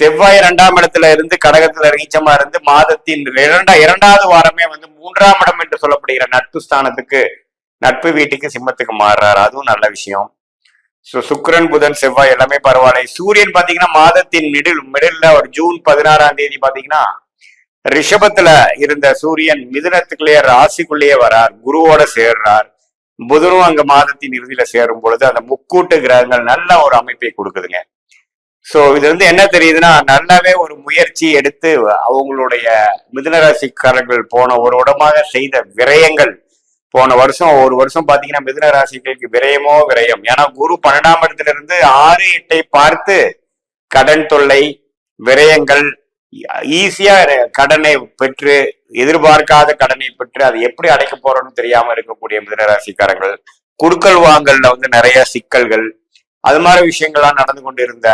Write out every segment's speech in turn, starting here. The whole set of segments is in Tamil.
செவ்வாய் 2ஆம் இடத்துல இருந்து கடகத்துல நீச்சமா இருந்து மாதத்தின் இரண்டாவது வாரமே வந்து 3ஆம் இடம் என்று சொல்லப்படுகிற நட்பு ஸ்தானத்துக்கு, நட்பு வீட்டுக்கு, சிம்மத்துக்கு மாறுறாரு. அதுவும் நல்ல விஷயம். சுக்கிரன் புதன் செவ்வாய் எல்லாமே பரவாயில்லை. சூரியன் பாத்தீங்கன்னா மாதத்தின் மிடில் ஒரு ஜூன் 16ஆம் தேதி பாத்தீங்கன்னா ரிஷபத்துல இருந்த சூரியன் மிதுனத்துக்குள்ளேயே ராசிக்குள்ளேயே வரார், குருவோட சேர்றார். புதனும் அங்க மாதத்தின் இறுதியில சேரும் பொழுது அந்த முக்கூட்டு கிரகங்கள் நல்ல ஒரு அமைப்பை கொடுக்குதுங்க. சோ இது வந்து என்ன தெரியுதுன்னா, நல்லாவே ஒரு முயற்சி எடுத்து அவங்களுடைய மிதுனராசிக்காரர்கள் போன ஒரு இடமாக செய்த விரயங்கள், போன வருஷம் ஒரு வருஷம் பாத்தீங்கன்னா மிதுன ராசிகளுக்கு விரயமோ விரயம். ஏன்னா குரு 12ஆம் இடத்துல இருந்து 6, 8ஐ பார்த்து கடன் தொல்லை, விரயங்கள், ஈஸியா கடனை பெற்று, எதிர்பார்க்காத கடனை பெற்று அதை எப்படி அடைக்க போறோம்னு தெரியாம இருக்கக்கூடிய மிதுன ராசிக்காரங்கள், குடுக்கல் வாங்கல்ல வந்து நிறைய சிக்கல்கள், அது மாதிரி விஷயங்கள்லாம் நடந்து கொண்டு இருந்த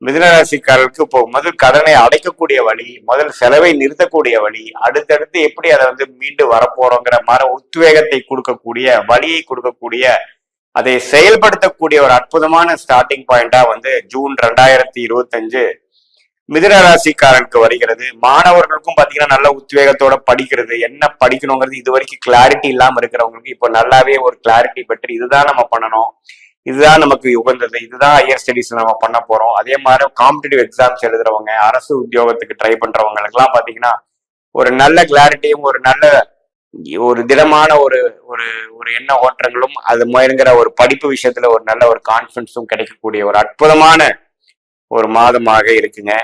மிதுனராசிக்காரர்களுக்கு இப்போ முதல் கடனை அடைக்கக்கூடிய வழி, முதல் செலவை நிறுத்தக்கூடிய வழி, அடுத்தடுத்து எப்படி அதை வந்து மீண்டு வரப்போறோங்கிற மாதிரி உத்வேகத்தை கொடுக்கக்கூடிய, வழியை கொடுக்கக்கூடிய, அதை செயல்படுத்தக்கூடிய ஒரு அற்புதமான ஸ்டார்டிங் பாயிண்டா வந்து ஜூன் 2025 மிதுனராசிக்காரனுக்கு வருகிறது. மாணவர்களுக்கும் பாத்தீங்கன்னா நல்ல உத்வேகத்தோட படிக்கிறது, என்ன படிக்கணுங்கிறது இது வரைக்கும் கிளாரிட்டி இல்லாம இருக்கிறவங்களுக்கு இப்போ நல்லாவே ஒரு கிளாரிட்டி பெற்று இதுதான் நம்ம பண்ணணும், இதுதான் நமக்கு உகந்தது, இதுதான் ஹையர் ஸ்டடிஸ் நம்ம பண்ண போறோம். அதே மாதிரி காம்படிட்டிவ் எக்ஸாம்ஸ் எழுதுறவங்க, அரசு உத்தியோகத்துக்கு ட்ரை பண்றவங்களுக்கு எல்லாம் பாத்தீங்கன்னா ஒரு நல்ல கிளாரிட்டியும், ஒரு நல்ல ஒரு திடமான ஒரு ஒரு ஒரு எண்ண ஓட்டங்களும், அது முயலுங்கிற ஒரு படிப்பு விஷயத்துல ஒரு நல்ல ஒரு கான்பிடன்ஸும் கிடைக்கக்கூடிய ஒரு அற்புதமான ஒரு மாதமாக இருக்குங்க.